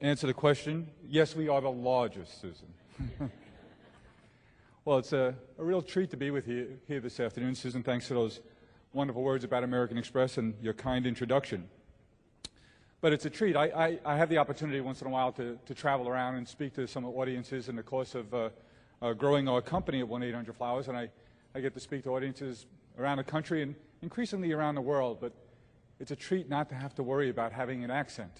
answer the question. Yes, we are the largest, Susan. Well, it's a real treat to be with you here this afternoon. Susan, thanks for those wonderful words about American Express and your kind introduction. But it's a treat. I have the opportunity once in a while to travel around and speak to some audiences in the course of growing our company at 1-800-Flowers, and I get to speak to audiences around the country and increasingly around the world, but it's a treat not to have to worry about having an accent.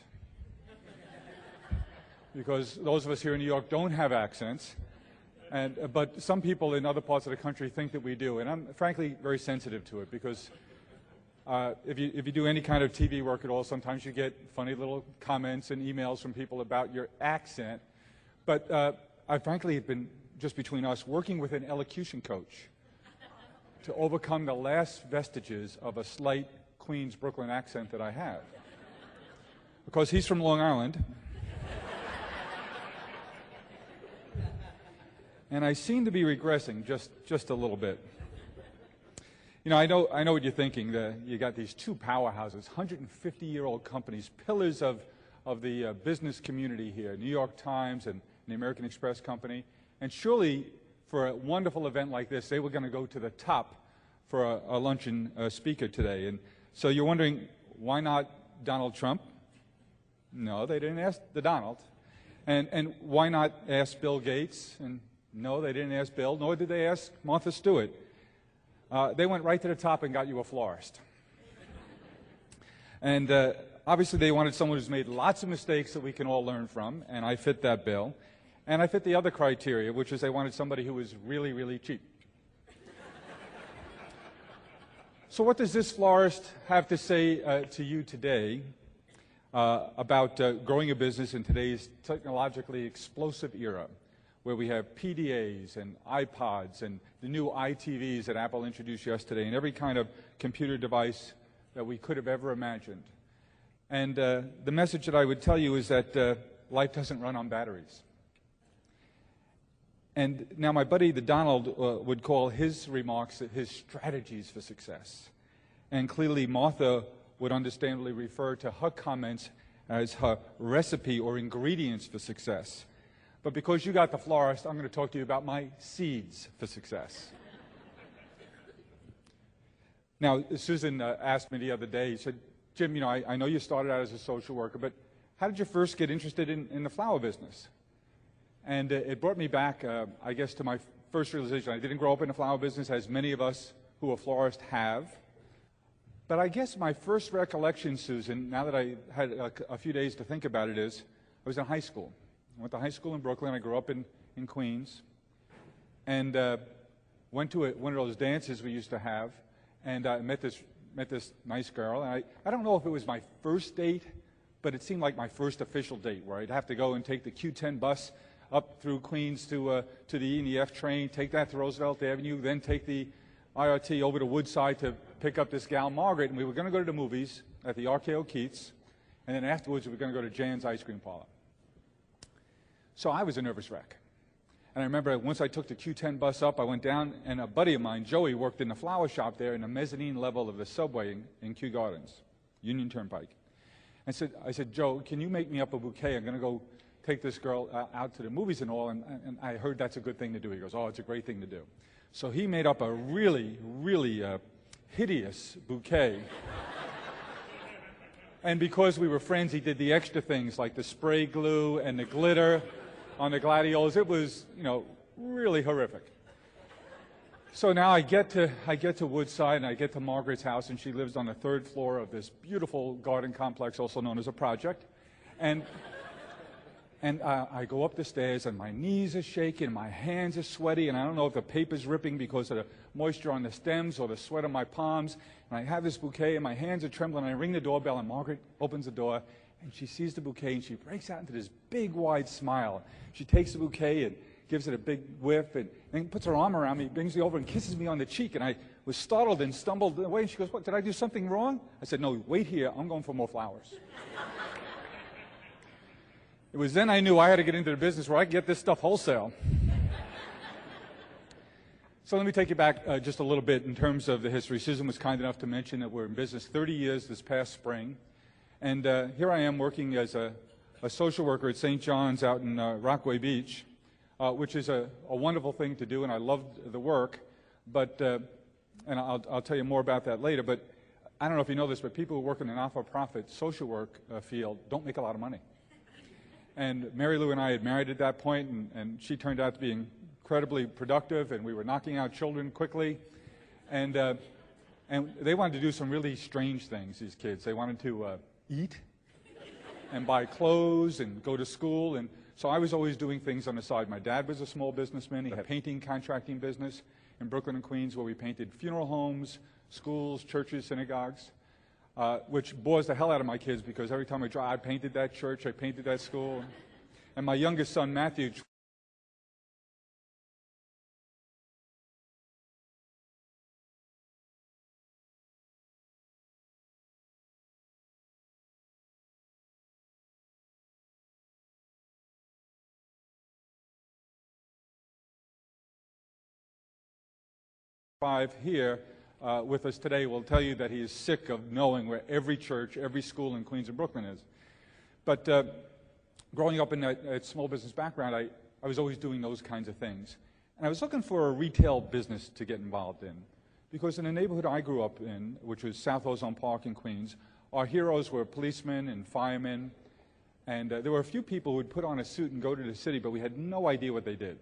Because those of us here in New York don't have accents, but some people in other parts of the country think that we do, and I'm frankly very sensitive to it because if you do any kind of TV work at all, sometimes you get funny little comments and emails from people about your accent, but I frankly have been, just between us, working with an elocution coach to overcome the last vestiges of a slight Queens, Brooklyn accent that I have. Because he's from Long Island, and I seem to be regressing just a little bit. You know, I know what you're thinking. You got these two powerhouses, 150-year-old companies, pillars of the business community here, New York Times and the American Express Company. And surely, for a wonderful event like this, they were going to go to the top for a luncheon speaker today. And so you're wondering, why not Donald Trump? No, they didn't ask the Donald. And why not ask Bill Gates? And no, they didn't ask Bill, nor did they ask Martha Stewart. They went right to the top and got you a florist. And obviously they wanted someone who's made lots of mistakes that we can all learn from, and I fit that bill. And I fit the other criteria, which is they wanted somebody who was really, really cheap. So what does this florist have to say to you today about growing a business in today's technologically explosive era, where we have PDAs and iPods and the new iTVs that Apple introduced yesterday and every kind of computer device that we could have ever imagined? And the message that I would tell you is that life doesn't run on batteries. And now my buddy, the Donald, would call his remarks his strategies for success. And clearly Martha would understandably refer to her comments as her recipe or ingredients for success. But because you got the florist, I'm going to talk to you about my seeds for success. Now, Susan asked me the other day, she said, Jim, you know, I know you started out as a social worker, but how did you first get interested in the flower business? And it brought me back, I guess, to my first realization. I didn't grow up in the flower business, as many of us who are florists have. But I guess my first recollection, Susan, now that I had a few days to think about it, is I was in high school. I went to high school in Brooklyn. I grew up in Queens. And went to one of those dances we used to have. And I met this nice girl. And I don't know if it was my first date, but it seemed like my first official date, where I'd have to go and take the Q10 bus up through Queens to the E and the F train, take that to Roosevelt Avenue, then take the IRT over to Woodside to pick up this gal, Margaret, and we were going to go to the movies at the RKO Keats, and then afterwards we were going to go to Jan's Ice Cream Parlor. So I was a nervous wreck. And I remember once I took the Q10 bus up, I went down, and a buddy of mine, Joey, worked in the flower shop there in the mezzanine level of the subway in Kew Gardens, Union Turnpike. I said, Joe, can you make me up a bouquet? I'm going to go take this girl out to the movies and all, and I heard that's a good thing to do. He goes, oh, it's a great thing to do. So he made up a really, really hideous bouquet. And because we were friends, he did the extra things like the spray glue and the glitter on the gladiolas. It was, you know, really horrific. So now I get to Woodside, and I get to Margaret's house, and she lives on the 3rd floor of this beautiful garden complex, also known as a project. And I go up the stairs, and my knees are shaking, my hands are sweaty, and I don't know if the paper's ripping because of the moisture on the stems or the sweat on my palms. And I have this bouquet, and my hands are trembling, and I ring the doorbell, and Margaret opens the door, and she sees the bouquet, and she breaks out into this big, wide smile. She takes the bouquet and gives it a big whiff, and then puts her arm around me, brings me over, and kisses me on the cheek. And I was startled and stumbled away, and she goes, what, did I do something wrong? I said, no, wait here, I'm going for more flowers. It was then I knew I had to get into the business where I could get this stuff wholesale. So let me take you back just a little bit in terms of the history. Susan was kind enough to mention that we're in business 30 years this past spring. And here I am working as a a social worker at St. John's out in Rockaway Beach, which is a wonderful thing to do, and I loved the work. But, and I'll tell you more about that later, but I don't know if you know this, but people who work in the not-for-profit social work field don't make a lot of money. And Mary Lou and I had married at that point, and she turned out to be incredibly productive, and we were knocking out children quickly. And they wanted to do some really strange things, these kids. They wanted to eat and buy clothes and go to school. And so I was always doing things on the side. My dad was a small businessman. He had a painting contracting business in Brooklyn and Queens where we painted funeral homes, schools, churches, synagogues, which bores the hell out of my kids because every time I drive, I painted that church, I painted that school. And my youngest son, Matthew, here with us today will tell you that he is sick of knowing where every church, every school in Queens and Brooklyn is. But growing up in that small business background, I was always doing those kinds of things. And I was looking for a retail business to get involved in. Because in the neighborhood I grew up in, which was South Ozone Park in Queens, our heroes were policemen and firemen. And there were a few people who would put on a suit and go to the city, but we had no idea what they did.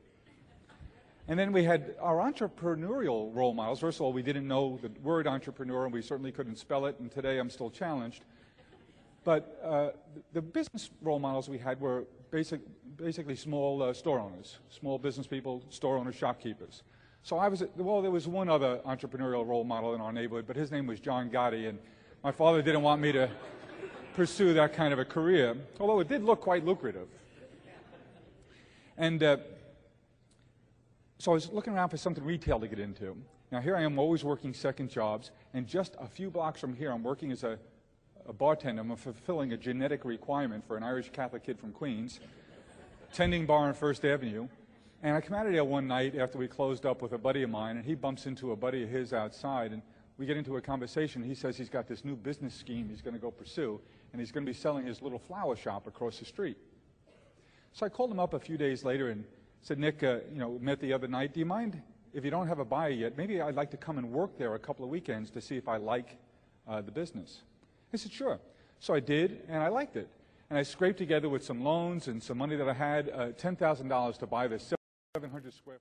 And then we had our entrepreneurial role models. First of all, we didn't know the word entrepreneur, and we certainly couldn't spell it, and today I'm still challenged. But the business role models we had were basically small store owners, small business people, store owners, shopkeepers. So there was one other entrepreneurial role model in our neighborhood, but his name was John Gotti, and my father didn't want me to pursue that kind of a career, although it did look quite lucrative. And so I was looking around for something retail to get into. Now here I am always working second jobs, and just a few blocks from here I'm working as a bartender. I'm fulfilling a genetic requirement for an Irish Catholic kid from Queens, tending bar on First Avenue. And I come out of there one night after we closed up with a buddy of mine, and he bumps into a buddy of his outside, and we get into a conversation. He says he's got this new business scheme he's going to go pursue, and he's going to be selling his little flower shop across the street. So I called him up a few days later and said, Nick, we met the other night. Do you mind, if you don't have a buyer yet, maybe I'd like to come and work there a couple of weekends to see if I like the business. He said, sure. So I did, and I liked it. And I scraped together with some loans and some money that I had, $10,000 to buy this 700 square